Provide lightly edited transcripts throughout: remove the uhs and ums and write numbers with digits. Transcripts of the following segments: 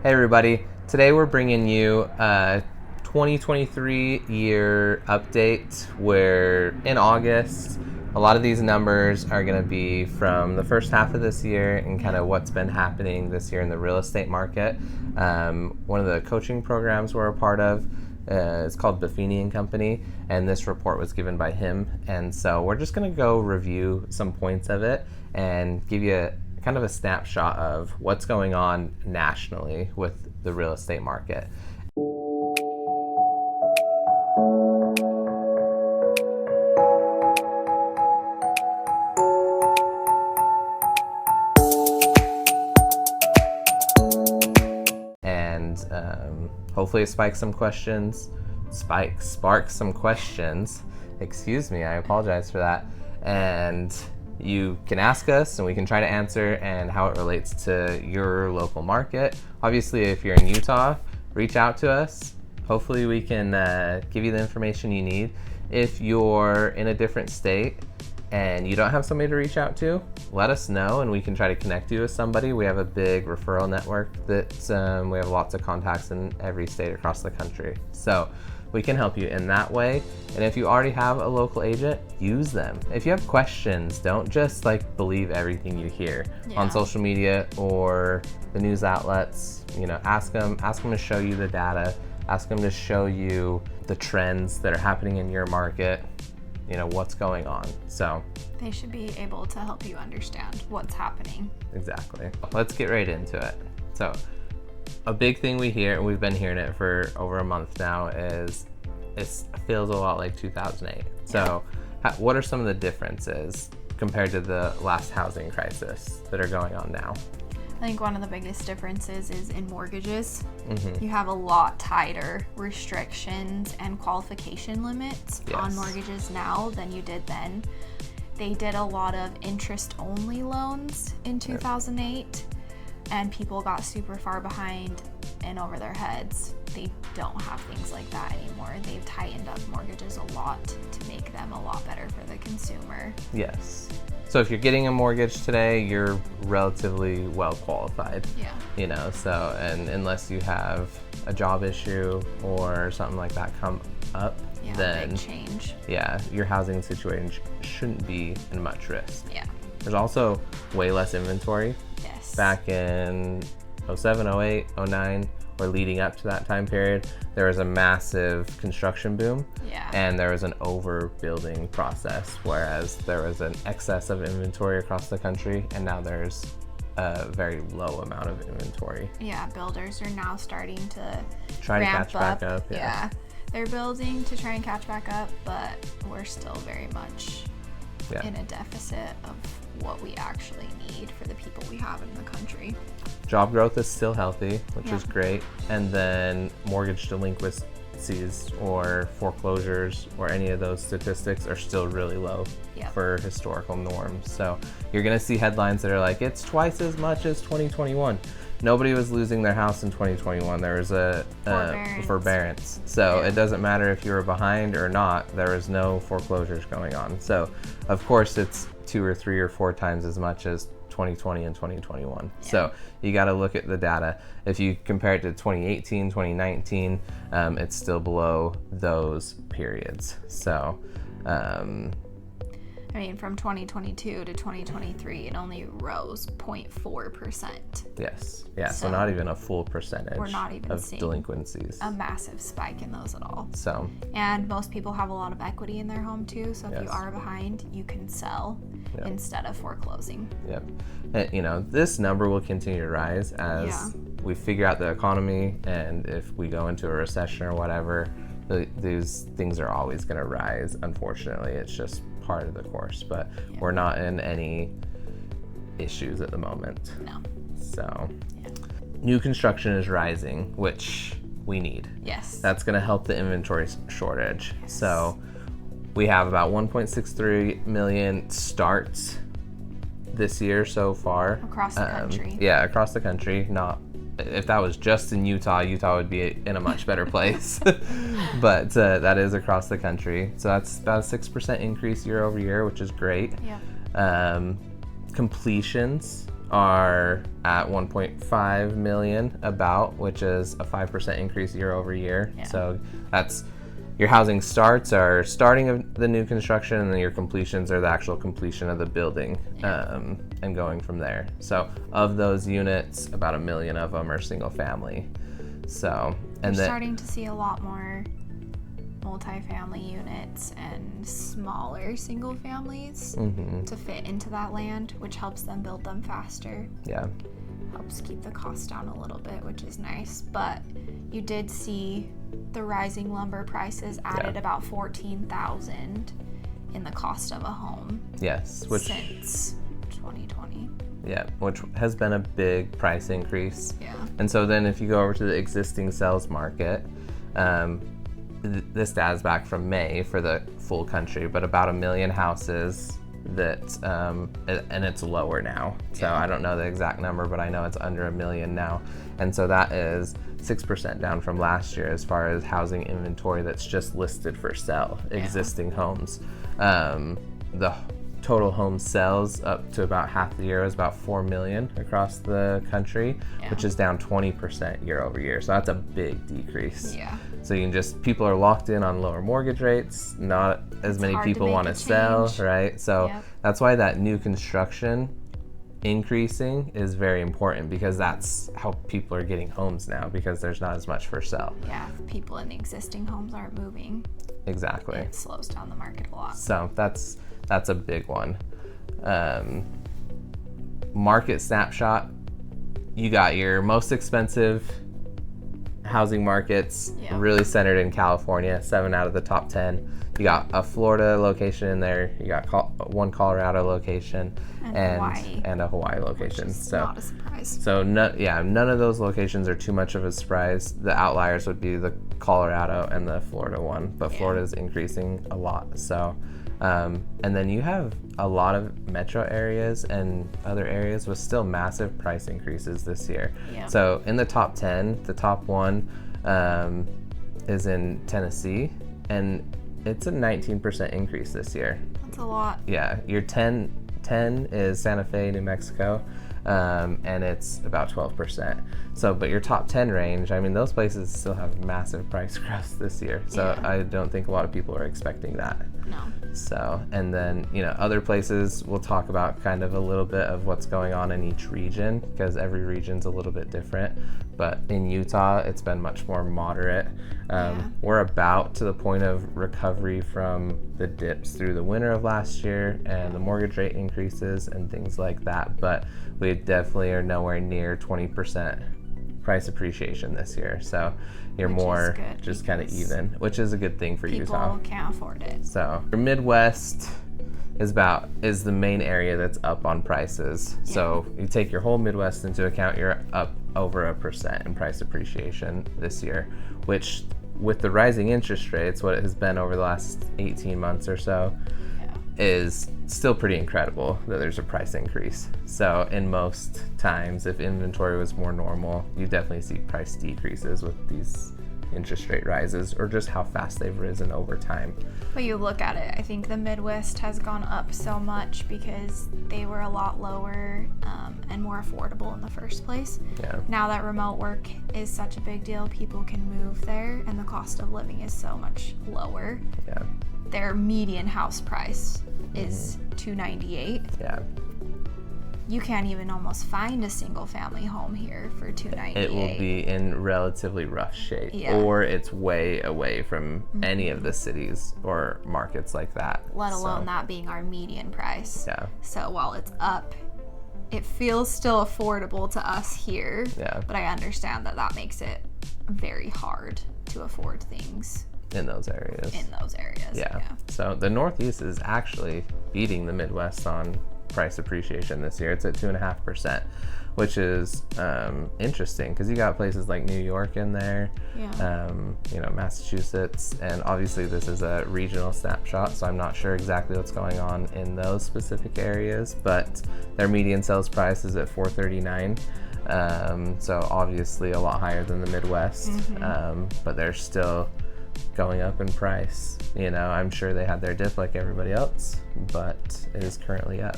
Hey everybody, today we're bringing you a 2023 year update where in August, a lot of these numbers are going to be from the first half of this year and kind of what's been happening this year in the real estate market. One of the coaching programs we're a part of is called Buffini Company, and this report was given by him. And so we're just going to go review some points of it and give you kind of a snapshot of what's going on nationally with the real estate market. And hopefully it sparks some questions. Excuse me, I apologize for that. And you can ask us and we can try to answer and how it relates to your local market. Obviously, if you're in Utah, reach out to us. Hopefully we can give you the information you need. If you're in a different state and you don't have somebody to reach out to, let us know and we can try to connect you with somebody. We have a big referral network that we have lots of contacts in every state across the country. So we can help you in that way. And if you already have a local agent, use them. If you have questions, don't just believe everything you hear on social media or the news outlets. Ask them to show you the data, ask them to show you the trends that are happening in your market, what's going on. So they should be able to help you understand what's happening. Exactly. Let's get right into it. So a big thing we hear, and we've been hearing it for over a month now, is it feels a lot like 2008. So what are some of the differences compared to the last housing crisis that are going on now? I think one of the biggest differences is in mortgages. Mm-hmm. You have a lot tighter restrictions and qualification limits on mortgages now than you did then. They did a lot of interest-only loans in 2008. And people got super far behind and over their heads. They don't have things like that anymore. They've tightened up mortgages a lot to make them a lot better for the consumer. Yes. So if you're getting a mortgage today, you're relatively well qualified. Yeah. So, and unless you have a job issue or something like that come up, then big change. Yeah, your housing situation shouldn't be in much risk. Yeah. There's also way less inventory. Yes. Back in 07, 08, 09, or leading up to that time period, there was a massive construction boom. Yeah. And there was an overbuilding process, whereas there was an excess of inventory across the country, and now there's a very low amount of inventory. Yeah, builders are now starting to try to catch back up. Yeah. They're building to try and catch back up, but we're still very much in a deficit of what we actually need for the people we have in the country. Job growth is still healthy, which is great. And then mortgage delinquencies or foreclosures or any of those statistics are still really low for historical norms. So you're going to see headlines that are like, it's twice as much as 2021. Nobody was losing their house in 2021. There was a forbearance. So it doesn't matter if you were behind or not, there was no foreclosures going on. So of course it's 2 or 3 or 4 times as much as 2020 and 2021. So you got to look at the data. If you compare it to 2018, 2019, it's still below those periods. So from 2022 to 2023, it only rose 0.4%. Yes. Yeah. So not even a full percentage. We're not even seeing delinquencies. A massive spike in those at all. So. And most people have a lot of equity in their home too. So if you are behind, you can sell instead of foreclosing. Yep. And, this number will continue to rise as we figure out the economy, and if we go into a recession or whatever, these things are always going to rise. Unfortunately, it's just part of the course, but we're not in any issues at the moment. No. So new construction is rising, which we need. Yes. That's going to help the inventory shortage. So we have about 1.63 million starts this year so far. Across the country. Yeah, across the country. Not if that was just in Utah would be in a much better place. But that is across the country. So that's about a 6% increase year over year, which is great. Yeah. Completions are at 1.5 million about, which is a 5% increase year over year. Yeah. So that's your housing starts are starting of the new construction, and then your completions are the actual completion of the building, and going from there. So of those units, about 1 million of them are single family. So, and We're then starting to see a lot more multifamily units and smaller single families to fit into that land, which helps them build them faster. yeah, Helps keep the cost down a little bit, which is nice. But you did see the rising lumber prices added about $14,000 in the cost of a home. yes, which since 2020. Yeah, which has been a big price increase. Yeah. And so then if you go over to the existing sales market, this data's back from May for the full country, but about 1 million houses that, and it's lower now. So I don't know the exact number, but I know it's under 1 million now. And so that is 6% down from last year as far as housing inventory that's just listed for sale, existing homes. The total home sales up to about half the year is about 4 million across the country, which is down 20% year over year. So that's a big decrease. Yeah. So you can just, people are locked in on lower mortgage rates, not as many people want to sell, right? So that's why that new construction increasing is very important, because that's how people are getting homes now, because there's not as much for sale. Yeah, people in the existing homes aren't moving. Exactly. It slows down the market a lot. So that's a big one. Market snapshot, you got your most expensive housing markets really centered in California, 7 out of the top 10. You got a Florida location in there, you got one Colorado location, and a Hawaii location. So not a surprise. So none of those locations are too much of a surprise. The outliers would be the Colorado and the Florida one, but Florida is increasing a lot. So and then you have a lot of metro areas and other areas with still massive price increases this year. So in the top 10, the top one is in Tennessee, and it's a 19% increase this year. That's a lot. Yeah, your 10 is Santa Fe, New Mexico, and it's about 12%. So, but your top 10 range, I mean, those places still have massive price growth this year. So I don't think a lot of people are expecting that. No. So, and then, other places, we'll talk about kind of a little bit of what's going on in each region, because every region's a little bit different. But in Utah, it's been much more moderate. We're about to the point of recovery from the dips through the winter of last year and the mortgage rate increases and things like that. But we definitely are nowhere near 20% price appreciation this year. So you're more just kind of even, which is a good thing for Utah. People can't afford it. So your Midwest is the main area that's up on prices. So you take your whole Midwest into account, you're up over 1% in price appreciation this year, which with the rising interest rates, what it has been over the last 18 months or so, is still pretty incredible that there's a price increase. So in most times, if inventory was more normal, you definitely see price decreases with these interest rate rises, or just how fast they've risen over time. But you look at it, I think the Midwest has gone up so much because they were a lot lower and more affordable in the first place. Now that remote work is such a big deal, people can move there, and the cost of living is so much lower. Their median house price is $298. You can't even almost find a single family home here for $298. It will be in relatively rough shape, or it's way away from any of the cities or markets like that. Let alone that being our median price. So while it's up, it feels still affordable to us here. But I understand that makes it very hard to afford things in those areas. So the Northeast is actually beating the Midwest on price appreciation this year. It's at 2.5%, which is interesting, because you got places like New York in there, Massachusetts, and obviously this is a regional snapshot, so I'm not sure exactly what's going on in those specific areas, but their median sales price is at $439. So obviously a lot higher than the Midwest, but they're still going up in price. I'm sure they had their dip like everybody else, but it is currently up.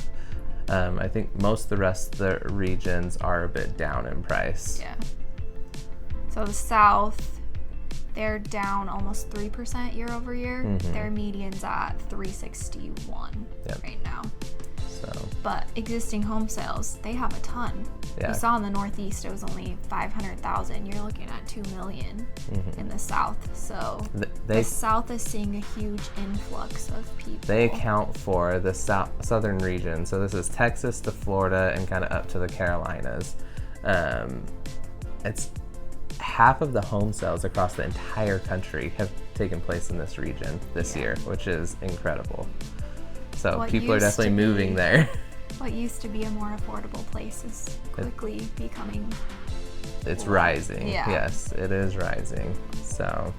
I think most of the rest of the regions are a bit down in price. Yeah. So the South, they're down almost 3% year over year. Their median's at 361 right now. So, but existing home sales, they have a ton. You saw in the Northeast it was only 500,000. You're looking at 2 million in the South. So the South is seeing a huge influx of people. They account for the southern region. So this is Texas to Florida and kind of up to the Carolinas. It's half of the home sales across the entire country have taken place in this region this year, which is incredible. So people are definitely moving there. What used to be a more affordable place is quickly becoming... It's rising. Yes, it is rising. So,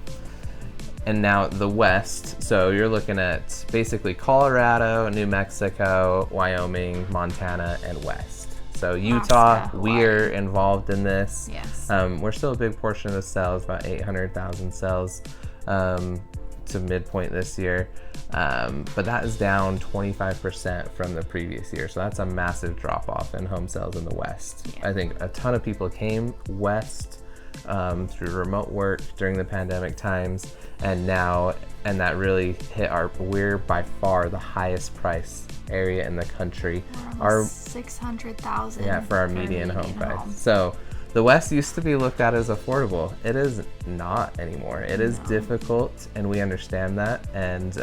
and now the West. So you're looking at basically Colorado, New Mexico, Wyoming, Montana, and West. So Utah, we're involved in this. Yes. We're still a big portion of the sales, about 800,000 sales to midpoint this year. But that is down 25% from the previous year. So that's a massive drop off in home sales in the West. I think a ton of people came west through remote work during the pandemic times. And that really hit we're by far the highest price area in the country. Our 600,000. For our median home price. So the West used to be looked at as affordable. It is not anymore. It is difficult, and we understand that, and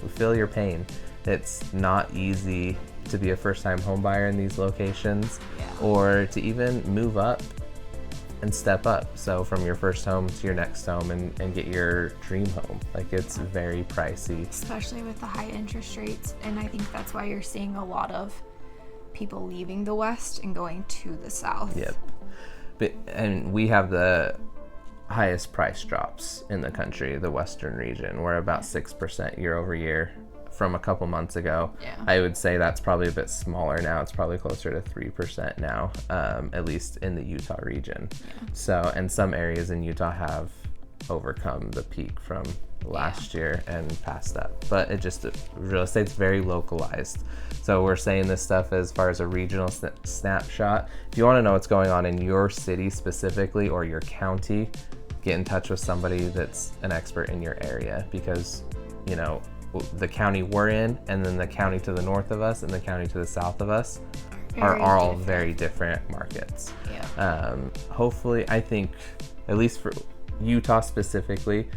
we feel your pain. It's not easy to be a first-time home buyer in these locations, or to even move up and step up. So from your first home to your next home and get your dream home. Like, it's very pricey. Especially with the high interest rates, and I think that's why you're seeing a lot of people leaving the West and going to the South. And we have the highest price drops in the country, the Western region. We're about 6% year over year from a couple months ago. I would say that's probably a bit smaller now. It's probably closer to 3% now, at least in the Utah region. So, and some areas in Utah have overcome the peak from last year and passed that. But real estate's very localized. So we're saying this stuff as far as a regional snapshot. If you want to know what's going on in your city specifically or your county, get in touch with somebody that's an expert in your area, because, you know, the county we're in and then the county to the north of us and the county to the south of us are all very different markets. Hopefully, I think, at least for Utah specifically,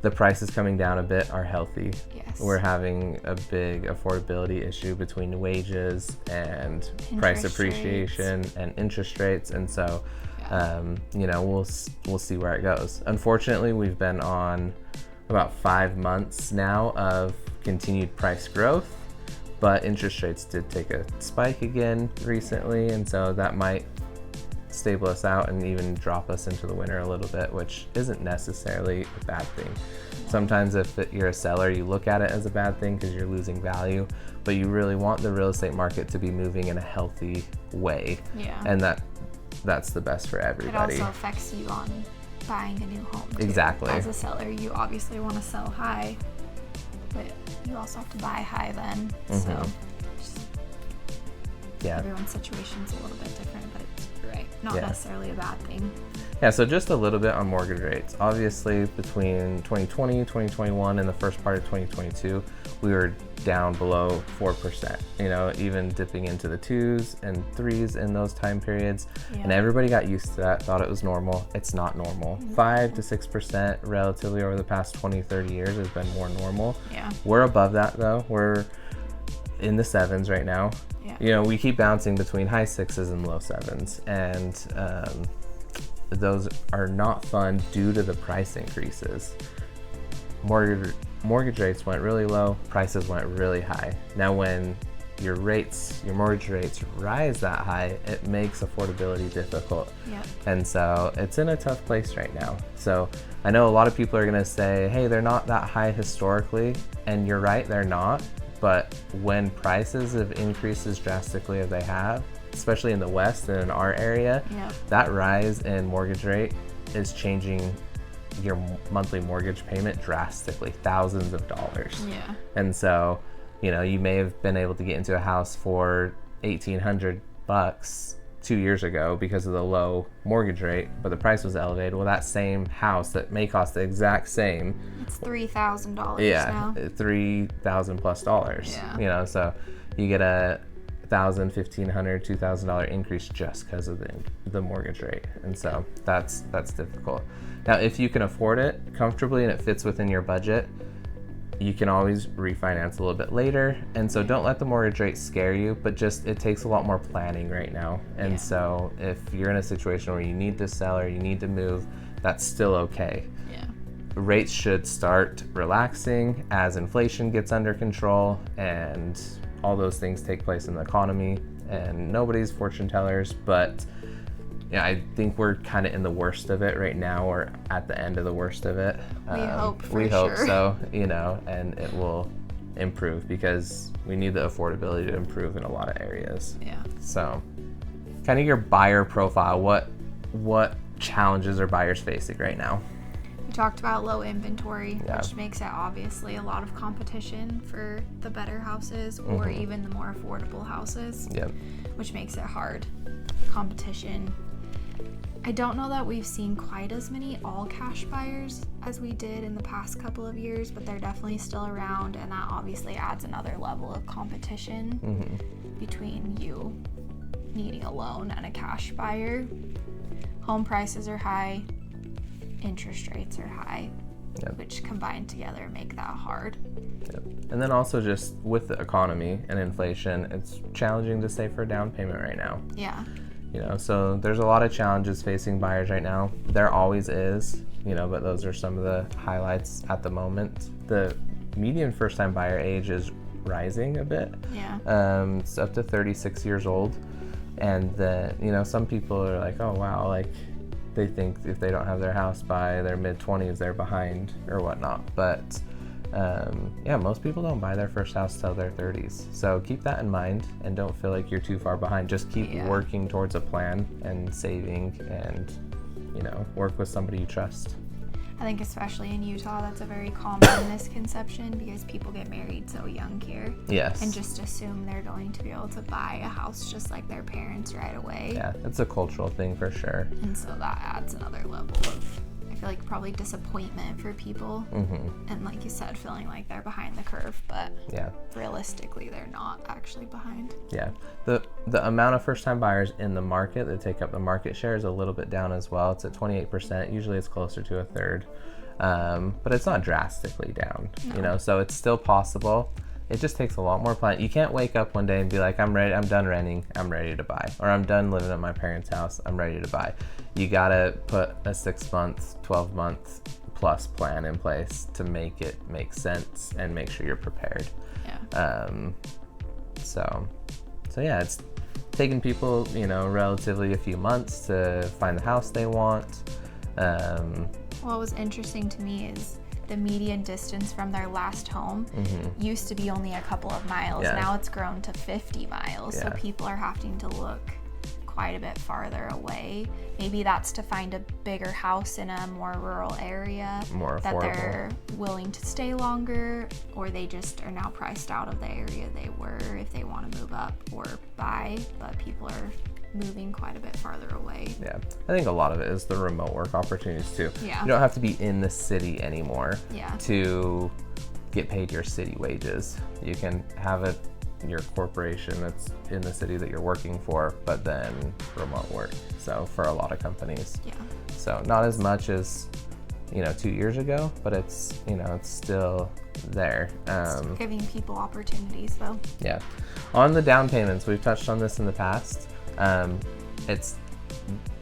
the prices coming down a bit are healthy. We're having a big affordability issue between wages and price appreciation and interest rates, and so you know, we'll see where it goes. Unfortunately, we've been on about 5 months now of continued price growth, but interest rates did take a spike again recently, and so that might stable us out and even drop us into the winter a little bit, which isn't necessarily a bad thing. Sometimes if you're a seller, you look at it as a bad thing because you're losing value, but you really want the real estate market to be moving in a healthy way. And that's the best for everybody. It also affects you on buying a new home too. Exactly. As a seller, you obviously want to sell high, but you also have to buy high then. So everyone's situation's a little bit different, but it's not necessarily a bad thing. So just a little bit on mortgage rates. Obviously, between 2020, 2021, and the first part of 2022, we were down below 4%, you know, even dipping into the 2s and 3s in those time periods. And everybody got used to that, thought it was normal. It's not normal. 5 to 6% relatively over the past 20, 30 years has been more normal. We're above that though. We're in the 7s right now. You know, we keep bouncing between high 6s and low 7s, and those are not fun due to the price increases. Mortgage rates went really low, prices went really high. Now when your mortgage rates rise that high, it makes affordability difficult. And so it's in a tough place right now. So I know a lot of people are gonna say, hey, they're not that high historically, and you're right, they're not. But when prices have increased as drastically as they have, especially in the West and in our area, that rise in mortgage rate is changing your monthly mortgage payment drastically, thousands of dollars. And so, you know, you may have been able to get into a house for $1,800 2 years ago because of the low mortgage rate, but the price was elevated. Well, that same house that may cost the exact same, it's $3,000 yeah, now. $3,000 plus dollars. Yeah. You know, so you get a $1,000, $1,500, $2,000 increase just because of the mortgage rate, and so that's difficult. Now, if you can afford it comfortably and it fits within your budget, you can always refinance a little bit later. And so don't let the mortgage rate scare you, but just it takes a lot more planning right now. And so if you're in a situation where you need to sell or you need to move, that's still okay. Yeah. Rates should start relaxing as inflation gets under control and all those things take place in the economy. And nobody's fortune tellers, but yeah, I think we're kind of in the worst of it right now, or at the end of the worst of it. We hope so, you know, and it will improve because we need the affordability to improve in a lot of areas. Yeah. So, kind of your buyer profile, what challenges are buyers facing right now? We talked about low inventory, which makes it obviously a lot of competition for the better houses or even the more affordable houses, which makes it hard. Competition. I don't know that we've seen quite as many all cash buyers as we did in the past couple of years, but they're definitely still around, and that obviously adds another level of competition between you needing a loan and a cash buyer. Home prices are high, interest rates are high, which combined together make that hard. And then also just with the economy and inflation, it's challenging to save for a down payment right now. Yeah. You know, so there's a lot of challenges facing buyers right now. There always is, you know, but those are some of the highlights at the moment. The median first-time buyer age is rising a bit. Yeah. It's up to 36 years old. And then, you know, some people are like, oh, wow, like they think if they don't have their house by their mid-20s, they're behind or whatnot. But most people don't buy their first house till their 30s. So keep that in mind and don't feel like you're too far behind. Just keep working towards a plan and saving and, you know, work with somebody you trust. I think especially in Utah, that's a very common misconception because people get married so young here. Yes. And just assume they're going to be able to buy a house just like their parents right away. Yeah, it's a cultural thing for sure. And so that adds another level of, I feel like, probably disappointment for people. And like you said, feeling like they're behind the curve, but realistically, they're not actually behind. Yeah. The amount of first-time buyers in the market that take up the market share is a little bit down as well. It's at 28%. Usually it's closer to a third. But it's not drastically down, you know, so it's still possible. It just takes a lot more planning. You can't wake up one day and be like, I'm ready, I'm done renting, I'm ready to buy. Or I'm done living at my parents' house, I'm ready to buy. You gotta put a 6-month, 12-month plus plan in place to make it make sense and make sure you're prepared. Yeah. So yeah, it's taking people, you know, relatively a few months to find the house they want. What was interesting to me is the median distance from their last home used to be only a couple of miles. Now it's grown to 50 miles. So people are having to look quite a bit farther away. Maybe that's to find a bigger house in a more rural area, more affordable, that they're willing to stay longer, or they just are now priced out of the area they were if they want to move up or buy, but people are moving quite a bit farther away. Yeah, I think a lot of it is the remote work opportunities too. Yeah. You don't have to be in the city anymore Yeah. to get paid your city wages. You can have your corporation that's in the city that you're working for, but then remote work. So for a lot of companies. Yeah. So not as much as, 2 years ago, but it's, it's still there. It's giving people opportunities though. Yeah. On the down payments, we've touched on this in the past.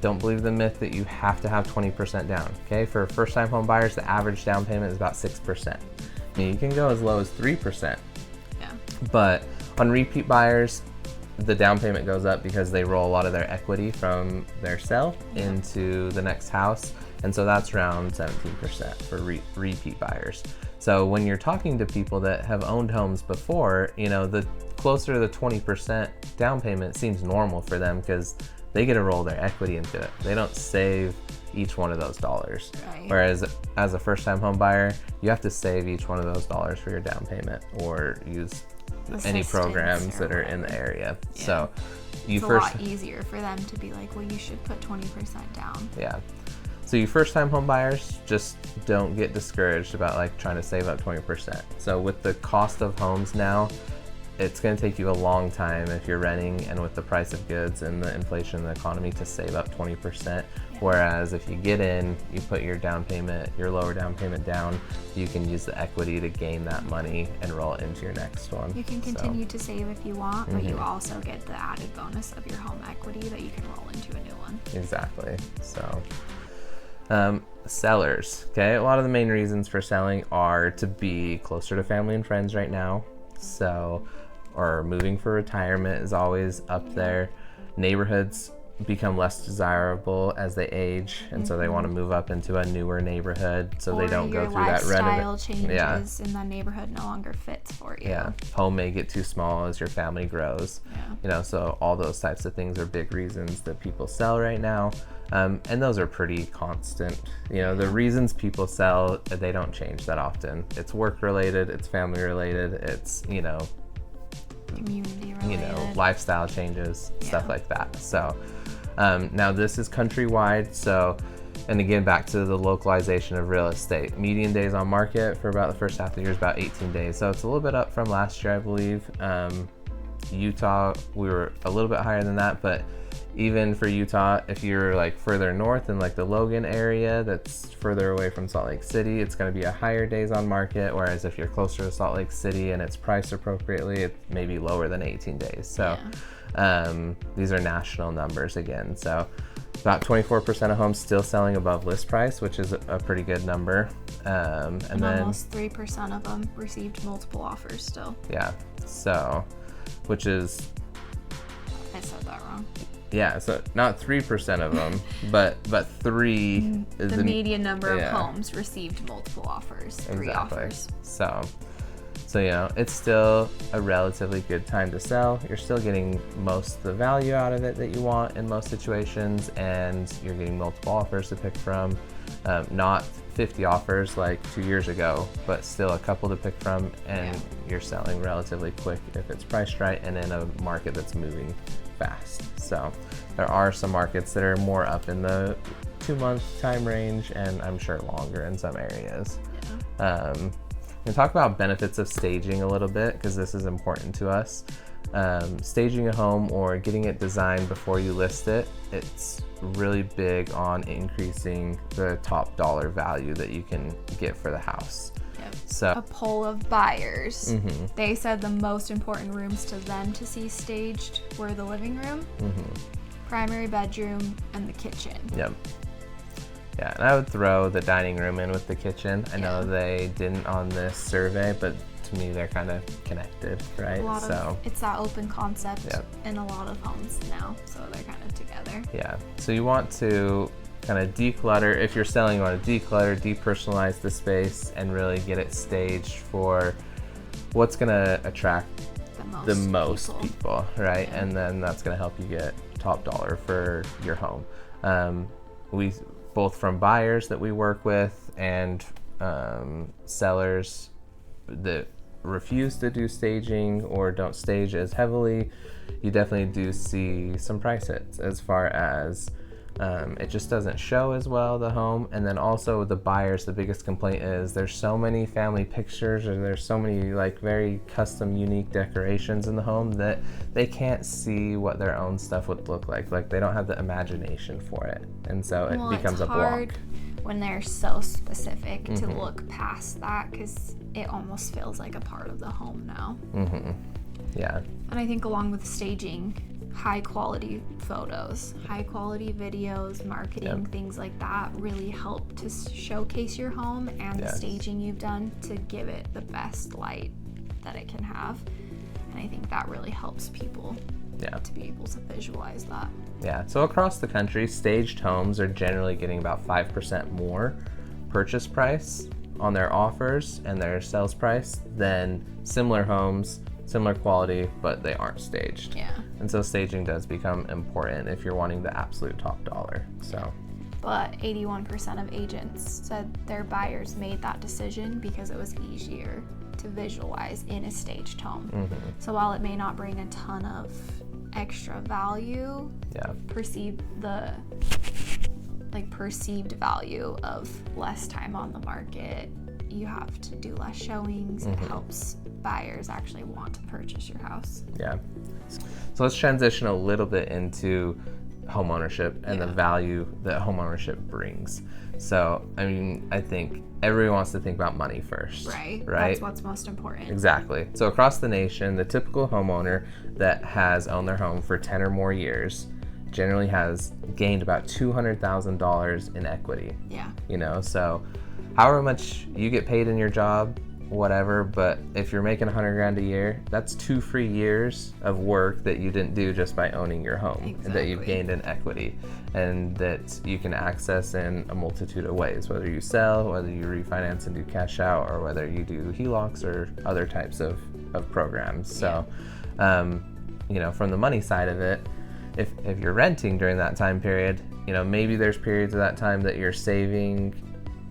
Don't believe the myth that you have to have 20% down. Okay, for first-time home buyers, the average down payment is about 6%. I mean, you can go as low as 3%. Yeah. But on repeat buyers, the down payment goes up because they roll a lot of their equity from their sale into the next house, and so that's around 17% for repeat buyers. So when you're talking to people that have owned homes before, the closer to the 20% down payment seems normal for them because they get to roll their equity into it. They don't save each one of those dollars. Right. Whereas as a first-time home buyer, you have to save each one of those dollars for your down payment or use any Assistance programs or that are in the whatever. area. Yeah. So you It's first a lot easier for them to be like, well, you should put 20% down. Yeah. So you first time home buyers, just don't get discouraged about like trying to save up 20%. So with the cost of homes now, it's going to take you a long time if you're renting and with the price of goods and the inflation in the economy to save up 20%. Yeah. Whereas if you get in, you put your down payment, your lower down payment down, you can use the equity to gain that money and roll it into your next one. You can continue to save if you want, but you also get the added bonus of your home equity that you can roll into a new one. Exactly. So sellers, okay? A lot of the main reasons for selling are to be closer to family and friends right now. So, or moving for retirement is always up there. Neighborhoods become less desirable as they age, and so they want to move up into a newer neighborhood so they don't go through that lifestyle changes and the neighborhood no longer fits for you. Yeah, home may get too small as your family grows. So all those types of things are big reasons that people sell right now. And those are pretty constant. The reasons people sell, they don't change that often. It's work related, it's family related, it's, community related. Lifestyle changes, stuff like that. So now this is countrywide. So, and again, back to the localization of real estate. Median days on market for about the first half of the year is about 18 days. So it's a little bit up from last year, I believe. Utah, we were a little bit higher than that, but even for Utah, if you're like further north in like the Logan area, that's further away from Salt Lake City, it's going to be a higher days on market. Whereas if you're closer to Salt Lake City and it's priced appropriately, it may be lower than 18 days. So these are national numbers again. So about 24% of homes still selling above list price, which is a pretty good number. And then almost 3% of them received multiple offers still. Yeah. So, which is, I said that wrong. Yeah, so not 3% of them, but 3 is the median number of homes received multiple offers, 3 offers. So it's still a relatively good time to sell. You're still getting most of the value out of it that you want in most situations, and you're getting multiple offers to pick from. Not 50 offers like 2 years ago, but still a couple to pick from, and you're selling relatively quick if it's priced right and in a market that's moving fast. So there are some markets that are more up in the 2-month time range, and I'm sure longer in some areas. We'll talk about benefits of staging a little bit, because this is important to us. Staging a home or getting it designed before you list it, it's really big on increasing the top dollar value that you can get for the house. So a poll of buyers, they said the most important rooms to them to see staged were the living room, primary bedroom, and the kitchen. Yeah, and I would throw the dining room in with the kitchen. I know they didn't on this survey, but to me they're kind of connected, right? It's that open concept in a lot of homes now, so they're kind of together. Yeah, so you want to kind of declutter. If you're selling, you want to declutter, depersonalize the space, and really get it staged for what's going to attract the most people, right? And then that's going to help you get top dollar for your home. We both from buyers that we work with and sellers that refuse to do staging or don't stage as heavily, you definitely do see some price hits as far as it just doesn't show as well, the home. And then also the buyers, the biggest complaint is there's so many family pictures, or there's so many like very custom unique decorations in the home that they can't see what their own stuff would look like they don't have the imagination for it, and so it becomes a block when they're so specific to look past that, because it almost feels like a part of the home now. And I think along with staging, high quality photos, high quality videos, marketing, things like that really help to showcase your home and the staging you've done to give it the best light that it can have. And I think that really helps people to be able to visualize that. So across the country, staged homes are generally getting about 5% more purchase price on their offers and their sales price than similar homes, similar quality, but they aren't staged. And so staging does become important if you're wanting the absolute top dollar. But 81% of agents said their buyers made that decision because it was easier to visualize in a staged home. Mm-hmm. So while it may not bring a ton of extra value, perceived value of less time on the market, you have to do less showings. It helps buyers actually want to purchase your house. Yeah. So let's transition a little bit into homeownership and the value that homeownership brings. So, I mean, I think everyone wants to think about money first. Right? That's what's most important. Exactly. So across the nation, the typical homeowner that has owned their home for 10 or more years generally has gained about $200,000 in equity. Yeah. You know, so however much you get paid in your job, whatever, but if you're making $100,000 a year, that's 2 free years of work that you didn't do just by owning your home. Exactly. And that you've gained in equity, and that you can access in a multitude of ways, whether you sell, whether you refinance and do cash out, or whether you do HELOCs or other types of programs. So, you know, from the money side of it, if you're renting during that time period, you know, maybe there's periods of that time that you're saving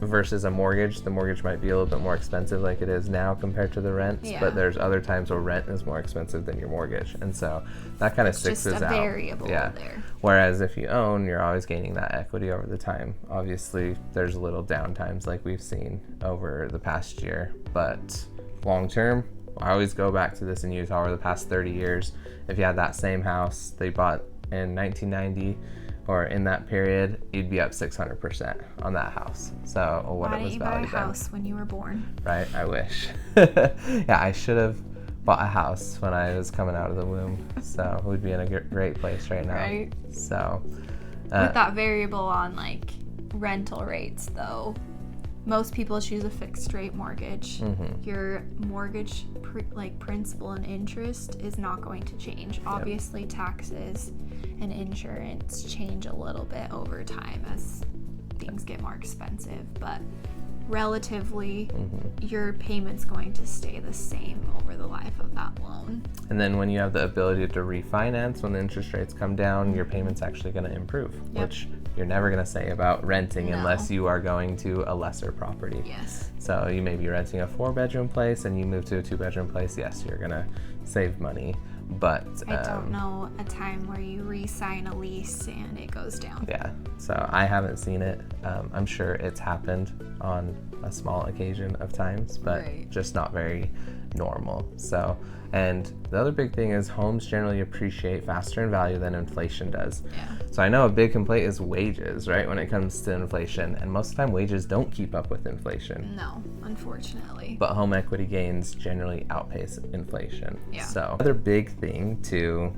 versus a mortgage. The mortgage might be a little bit more expensive like it is now compared to the rents, but there's other times where rent is more expensive than your mortgage, and so that kind of sticks out. Just a variable there. Whereas if you own, you're always gaining that equity over the time. Obviously there's little downtimes like we've seen over the past year, but long term, I always go back to this in Utah over the past 30 years. If you had that same house they bought in 1990 or in that period, you'd be up 600% on that house. So, or what it was valued. Why didn't you buy a house when you were born? Right, I wish. Yeah, I should have bought a house when I was coming out of the womb. So we'd be in a great place right now. Right. So, with that variable on like rental rates, though, most people choose a fixed rate mortgage. Your mortgage principal and interest is not going to change. Obviously, taxes and insurance change a little bit over time as things get more expensive, but relatively your payment's going to stay the same over the life of that loan. And then when you have the ability to refinance, when the interest rates come down, your payment's actually going to improve, which you're never going to say about renting unless you are going to a lesser property. Yes. So you may be renting a 4-bedroom place and you move to a 2-bedroom place. Yes, you're going to save money, but I don't know a time where you re-sign a lease and it goes down. Yeah, so I haven't seen it. I'm sure it's happened on a small occasion of times, but just not very normal. So, and the other big thing is homes generally appreciate faster in value than inflation does. Yeah. So I know a big complaint is wages, right, when it comes to inflation, and most of the time wages don't keep up with inflation. No, unfortunately. But home equity gains generally outpace inflation. Yeah. So another big thing to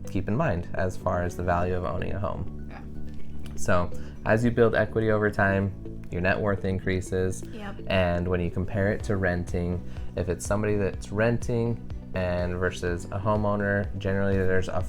keep in mind as far as the value of owning a home. Yeah. So as you build equity over time, your net worth increases. Yep. And when you compare it to renting, if it's somebody that's renting and versus a homeowner, generally there's a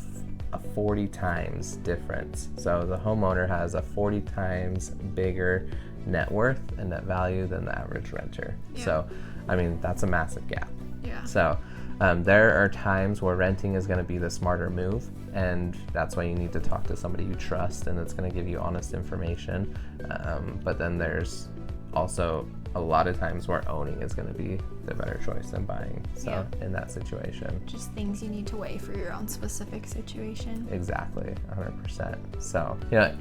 40 times difference. So the homeowner has a 40 times bigger net worth and net value than the average renter. Yeah. So, I mean, that's a massive gap. Yeah. So there are times where renting is going to be the smarter move, and that's why you need to talk to somebody you trust and that's going to give you honest information. But then there's also a lot of times where owning is going to be the better choice than buying. So in that situation, just things you need to weigh for your own specific situation. Exactly, 100%. So, you know,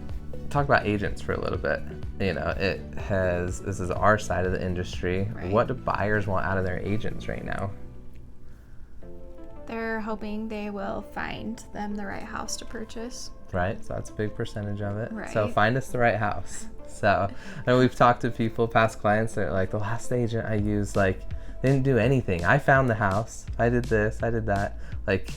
talk about agents for a little bit. You know, this is our side of the industry. Right. What do buyers want out of their agents right now? They're hoping they will find them the right house to purchase. Right, so that's a big percentage of it. Right. So find us the right house. So, and we've talked to people, past clients, that are like, the last agent I used, like, they didn't do anything. I found the house. I did this. I did that. Like,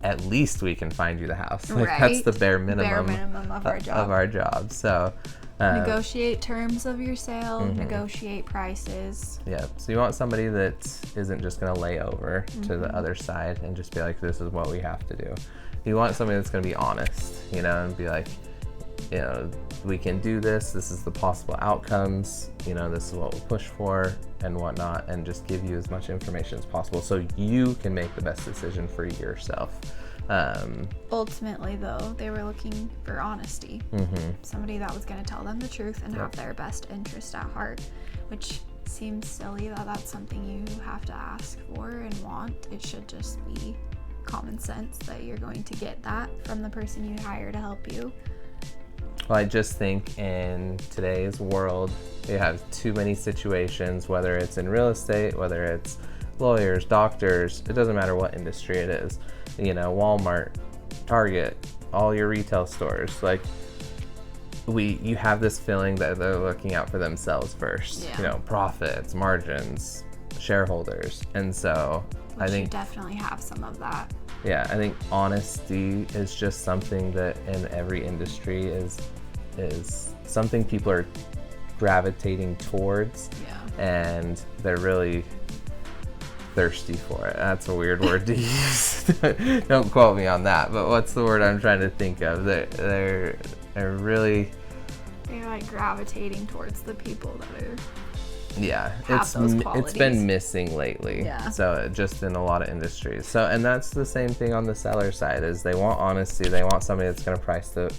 at least we can find you the house. Like, that's the bare minimum of our job. So, negotiate terms of your sale, negotiate prices. Yeah, so you want somebody that isn't just going to lay over to the other side and just be like, this is what we have to do. You want somebody that's going to be honest, you know, and be like, you know, we can do this. This is the possible outcomes. You know, this is what we'll push for and whatnot, and just give you as much information as possible so you can make the best decision for yourself. Ultimately, though, they were looking for honesty. Somebody that was going to tell them the truth and have their best interest at heart, which seems silly that that's something you have to ask for and want. It should just be common sense that you're going to get that from the person you hire to help you. Well, I just think in today's world, we have too many situations, whether it's in real estate, whether it's lawyers, doctors, it doesn't matter what industry it is, you know, Walmart, Target, all your retail stores, like you have this feeling that they're looking out for themselves first, you know, profits, margins, shareholders. And so I think you definitely have some of that. Yeah, I think honesty is just something that in every industry is something people are gravitating towards, and they're really thirsty for it. That's a weird word to use. Don't quote me on that, but what's the word I'm trying to think of? They're really... They're like gravitating towards the people that are... Yeah, it's been missing lately. Yeah. So just in a lot of industries. So, and that's the same thing on the seller side, is they want honesty. They want somebody that's going to price the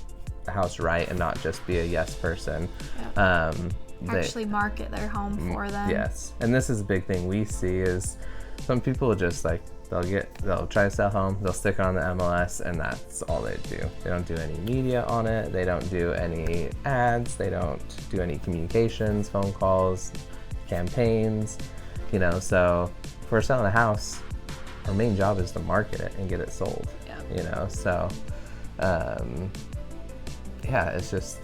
house right and not just be a yes person. Actually market their home for them. Yes. And this is a big thing we see is some people just like, they'll try to sell home, they'll stick it on the MLS, and that's all they do. They don't do any media on it. They don't do any ads. They don't do any communications, phone calls, campaigns, you know. So if we're selling a house, our main job is to market it and get it sold, you know. So yeah, it's just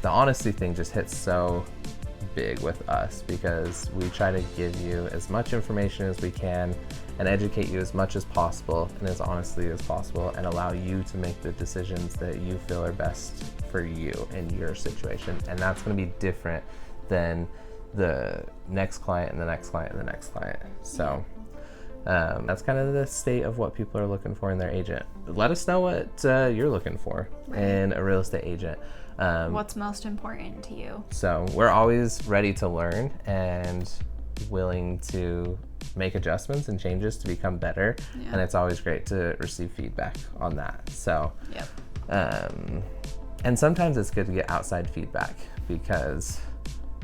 the honesty thing just hits so big with us, because we try to give you as much information as we can and educate you as much as possible and as honestly as possible, and allow you to make the decisions that you feel are best for you in your situation. And that's going to be different than the next client and the next client and the next client. So that's kind of the state of what people are looking for in their agent. Let us know what you're looking for in a real estate agent. What's most important to you? So we're always ready to learn and willing to make adjustments and changes to become better. And it's always great to receive feedback on that. So and sometimes it's good to get outside feedback, because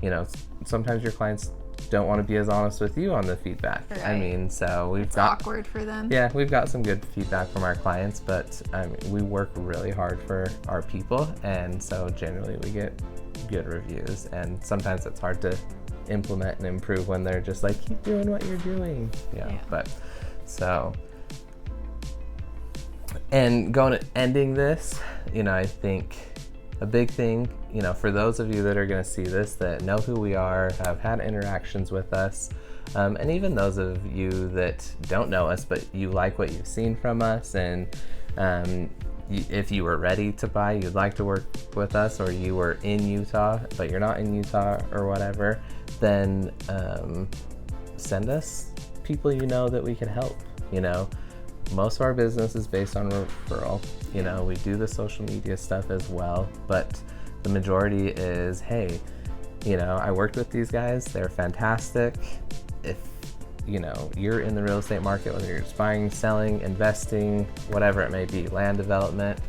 you know, sometimes your clients don't want to be as honest with you on the feedback. I mean, so it's awkward for them. Yeah, we've got some good feedback from our clients, but we work really hard for our people, and so generally we get good reviews. And sometimes it's hard to implement and improve when they're just like, keep doing what you're doing. But so, and ending this, you know, I think a big thing, you know, for those of you that are going to see this, that know who we are, have had interactions with us, and even those of you that don't know us, but you like what you've seen from us, and if you were ready to buy, you'd like to work with us, or you were in Utah, but you're not in Utah or whatever, then send us people you know that we can help. You know, most of our business is based on referral. You know, we do the social media stuff as well, but the majority is, hey, you know, I worked with these guys, they're fantastic. If, you know, you're in the real estate market, whether you're buying, selling, investing, whatever it may be, land development,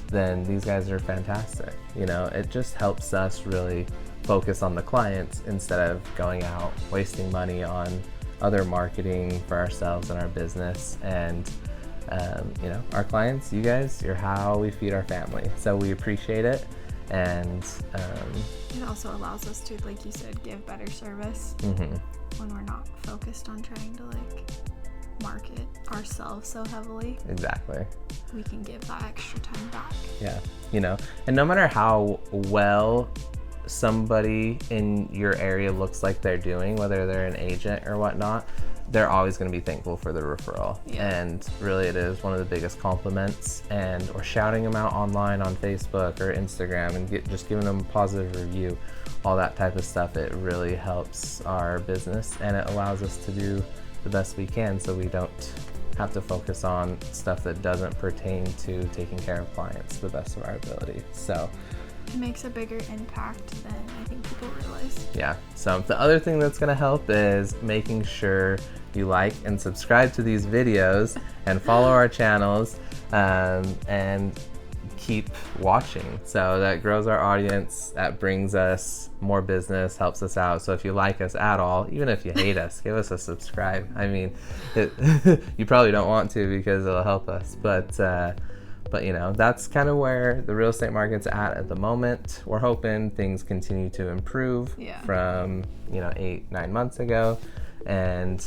then these guys are fantastic. You know, it just helps us really focus on the clients instead of going out, wasting money on other marketing for ourselves and our business. And you know, our clients, you guys, you're how we feed our family. So we appreciate it. And it also allows us to, like you said, give better service when we're not focused on trying to like market ourselves so heavily. Exactly. We can give that extra time back. Yeah, you know, and no matter how well somebody in your area looks like they're doing, whether they're an agent or whatnot, they're always going to be thankful for the referral. And really it is one of the biggest compliments, and or shouting them out online on Facebook or Instagram and just giving them a positive review, all that type of stuff. It really helps our business, and it allows us to do the best we can, so we don't have to focus on stuff that doesn't pertain to taking care of clients to the best of our ability. So it makes a bigger impact than I think people realize. Yeah, so the other thing that's going to help is making sure you like and subscribe to these videos and follow our channels, and keep watching. So that grows our audience, that brings us more business, helps us out. So if you like us at all, even if you hate us, give us a subscribe. I mean, you probably don't want to because it'll help us, but you know, that's kind of where the real estate market's at the moment. We're hoping things continue to improve from, you know, 8-9 months ago. And,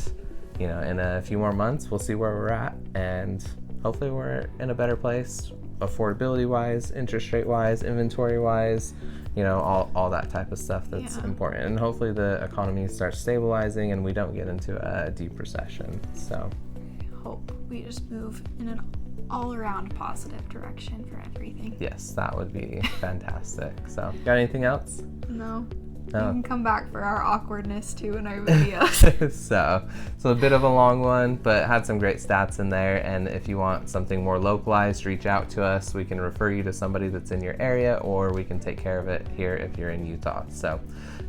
you know, in a few more months, we'll see where we're at. And hopefully we're in a better place, affordability-wise, interest rate-wise, inventory-wise, you know, all that type of stuff that's important. And hopefully the economy starts stabilizing and we don't get into a deep recession. So hope we just move in an all-around positive direction for everything. Yes, that would be fantastic. So, got anything else? No. No. You can come back for our awkwardness too in our videos. so a bit of a long one, but had some great stats in there. And if you want something more localized, reach out to us. We can refer you to somebody that's in your area, or we can take care of it here if you're in Utah. So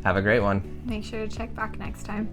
have a great one. Make sure to check back next time.